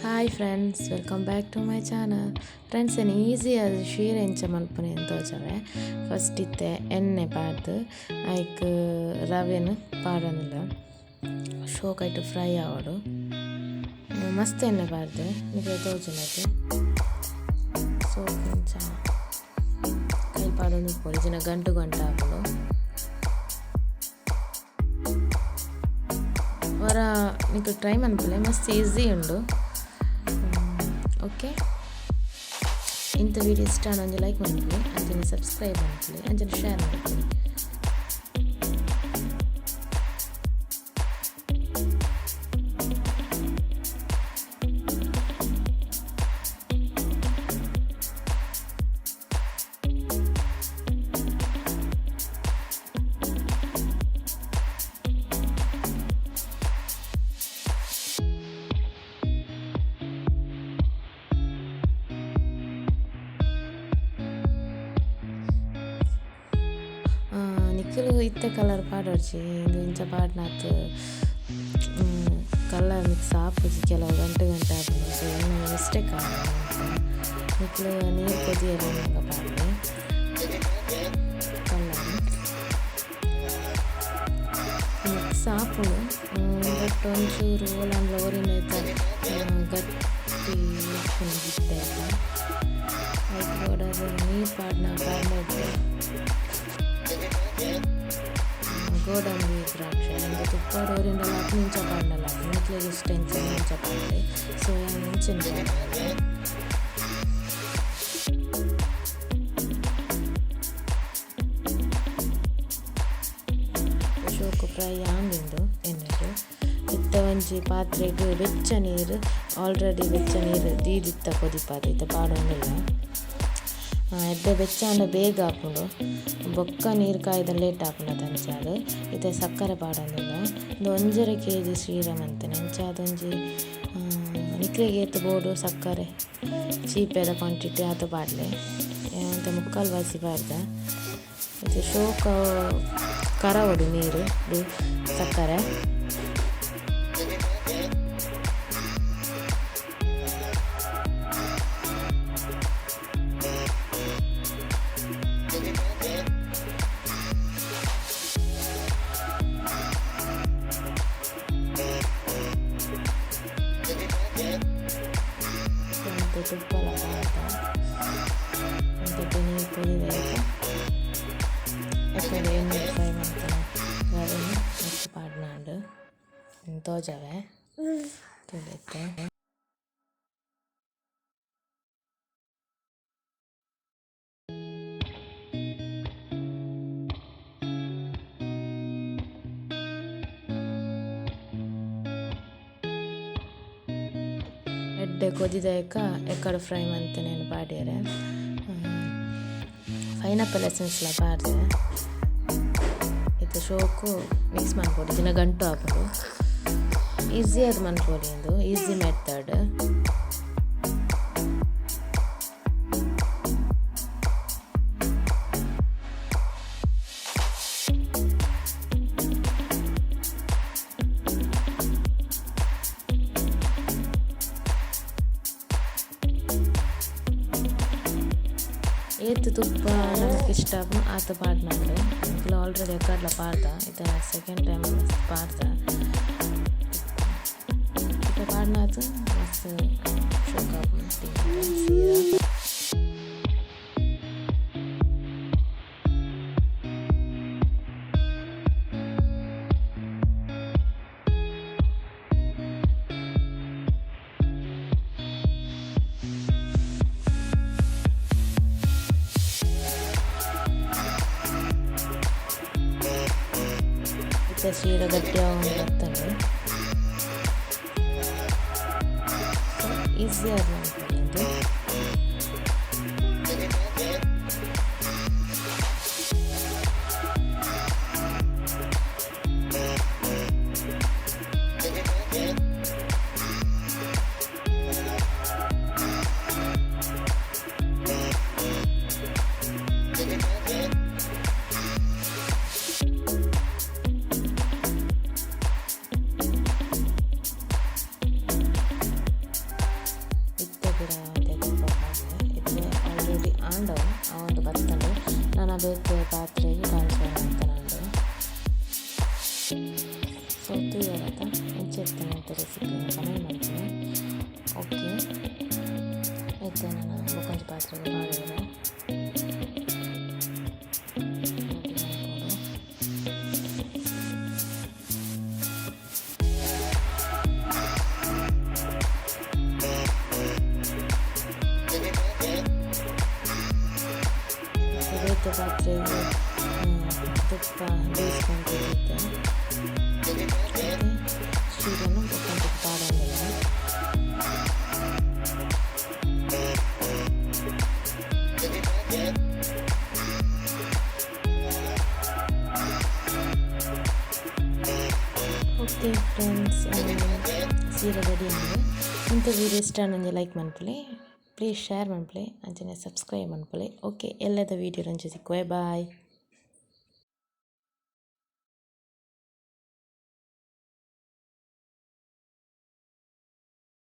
Hi friends, welcome back to my channel. Friends, ಏನು ಈಸಿಯಾದ ಶೀರೆ ಎಂಚ ಮಲ್ಪನೆ ತೋಜವೆ. ಫಸ್ಟ್ ಇತ್ತೆ ಎಣ್ಣೆ ಪಾಡ್ದು ಐಕ್ ರವೆನು ಪಾಡೋನಿಲ್ಲ ಶೋಕಾಯ್ತು ಫ್ರೈ ಆವಡು ಮಸ್ತ್ ಎಣ್ಣೆ ಪಾಡ್ದೆ ನಿಮಗೆ ತೋಜನದು ಸೋಪ್ ಇಂಚ ಕೈ ಪಾಡೋದು ಪೋಡಿ ಜನ ಗಂಟು ಆಗೋದು ವರ ನಿಮಗೆ ಟ್ರೈ ಮನ್ಪಲೆ ಮಸ್ತ್ ಈಸಿ ಉಂಡು. ಓಕೆ, ಇಂಥ ವಿಡಿಯೋ ಇಷ್ಟ ಒಂದು ಲೈಕ್ ಮಾಡ್ಕೊಳ್ಳಿ, ಅಂಚನೆ ಸಬ್ಸ್ಕ್ರೈಬ್ ಮಾಡ್ಕೊಳ್ಳಿ, ಅಂಚನೆ ಶೇರ್ ಮಾಡ್ಕೊಳ್ಳಿ. ನಿಖಿಲು ಇತ್ತೆ ಕಲರ್ ಪಾಡೋಡ್ಚಿ ಇದು ಇಂಚ ಪಾಡ್ನಾತ್ ಕಲರ್ ಮಿಕ್ಸ್ ಆಪುಜಿ ಕೆಲವು ಗಂಟೆ ಆಪುಜಿ. ಸೊ ಏನು ಮಿಸ್ಟೇಕ್ ಆಗ ನಿಖಿಲು ನೀರು ಕೊದಿಯಲ್ಲ ನಂಗೆ ಪಾಡ್ದೆ ಕಲರ್ ಮಿಕ್ಸ್ ಆಪುಡು. ಬಟ್ ಒಂಚೂರು ಓಲಾಂಡ್ಲ ಓರಿನ ಗಟ್ಟಿ ಬಿಟ್ಟೆ ಆಯ್ತು ನೋಡೋದು ನೀರು ಪಾಡ್ನ ಪಾಡ್ದೆ ಗೋಡಂಬಿ ದ್ರಾಕ್ಷಿ ಅಂದರೆ ತುಪ್ಪದವರಿಂದ ನಿಂಚ ಪಾಡಲ್ಲ ಮಿಕ್ಲಿಗೆ ಇಷ್ಟ ನಿಂಚ ಪಾಡ್ದೆ ಸೋಯಾ ಮಿಂಚಿನ ಪಾಡ್ದೆ ಶೋಕು ಫ್ರೈ ಆಂದಿಂದು ಎಣ್ಣೆದು ಇತ್ತ ಒಂಜಿ ಪಾತ್ರೆಗೆ ಬೆಚ್ಚ ನೀರು ಆಲ್ರೆಡಿ ಬೆಚ್ಚ ನೀರು ದೀದಿತ್ತ ಕೊದಿಪಾದ ಇತ್ತ ಪಾಡೋಂಗಿಲ್ಲ ಎಡ್ಡೆ ಬೆಚ್ಚ ಅಂಡ ಬೇಗ ಹಾಕೊಂಡು ಬೊಕ್ಕ ನೀರು ಕಾಯ್ದ ಲೇಟ್ ಹಾಕೊಂಡು ಅಂಚಾದು ಇತ್ತೆ ಸಕ್ಕರೆ ಪಾಡೋದಿಲ್ಲ. ಒಂದು 1.5 kg ಶ್ರೀರಾಮ್ ಅಂತೇನೆ ಅಂಚ ಅದೊಂಜಿ ನಿಕ್ಲಿಗೆ ಎತ್ತು ಬೋಡು ಸಕ್ಕರೆ ಚೀಪೆದ ಕ್ವಾಂಟಿಟಿ ಅದು ಪಾಡಲೆ ಅಂತ 3/4 ಬಾಸಿ ಪಾಡ್ದ ಮತ್ತು ಶೋಕ ಕರವಡು ನೀರು ಸಕ್ಕರೆ ತುಪ್ಪಲ ಪಾಡ್ದ ಅಂಥದ್ದು ನೀರು ಕುದಿಬೇಕು ಯಾಕಂದರೆ ಎಣ್ಣೆ ಫ್ರೈ ಮಾಡ್ತಾನೆ ರವೆನು ಮತ್ತು ಪಾಡ್ನಾಡು ತೋಜವೆ ತಿಳಿಯುತ್ತೆ. ಎಡ್ಡೆ ಕೊದಿದಾಯಕ ಎಕ್ಕಡ ಫ್ರೈ ಮಾಡ್ತೇನೆ ಪಾಡ್ಯಾರೆ ಪೈನಾಪಲ್ ಎಸೆನ್ಸ್ಲ ಪಾಡ್ದೆ ಇದು ಶೋಕು ಮಿಕ್ಸ್ ಮಾಡ್ಕೊಡಿ ದಿನ ಗಂಟು ಹಾಕೋದು ಈಸಿ ಅದು ಮಾಡ್ಕೊಡಿ ಅದು ಈಸಿ ಮೆಥಡ್. ಏತು ತುಪ್ಪ ನಮಗೆ ಇಷ್ಟ ಆತ ಪಾಡ್ನಾಡು ಇಲ್ಲ ಆಲ್ರೆಡಿ ಎಕ್ಕಡ್ಲ ಪಾಡ್ದ ಇದು ಸೆಕೆಂಡ್ ಟೈಮ್ ಪಾಡ್ದ ಇದು ಪಾಡ್ನಾತು ಮಸ್ತ್ ಶೋಕ ಸೀರಾ ಸೀರೆ ಗಟ್ಟಿ ಆಗ್ತದೆ ಈಸಿ ಆಗಿ ಮಾಡ್ಕೊಳ್ಳೋದು. ಓಕೆ ಆಯ್ತು ನಾನು ಬೊಕೊಂಜಿ ಪಾತ್ರೆಗೆ ಮಾಡಿದ್ರೆ ಪಾತ್ರೆಗೆ ತುಪ್ಪ ಬೇಯಿಸ್ಕೊಂಡಿರುತ್ತೆ ಶೀರನ್ನು ಬೊಕೊಂಡು ಪಾಡೋದಿಲ್ಲ. ಓಕೆ ಫ್ರೆಂಡ್ಸ್, ಸೀರೆ ರೆಡಿ ಆಗಿದೆ. ಇಂಥ ವೀಡಿಯೋ ಇಷ್ಟ ನನಗೆ ಲೈಕ್ ಮಾಡ್ಕೊಳ್ಳಿ, ಪ್ಲೀಸ್ ಶೇರ್ ಮಾಡ್ಕೊಳ್ಳಿ, ಅಂಚನೆ ಸಬ್ಸ್ಕ್ರೈಬ್ ಮಾಡ್ಕೊಳ್ಳಿ. ಓಕೆ, ಎಲ್ಲದ ವೀಡಿಯೋ ರಂಜು ಸಿಕ್ಕುವೆ. ಬಾಯ್.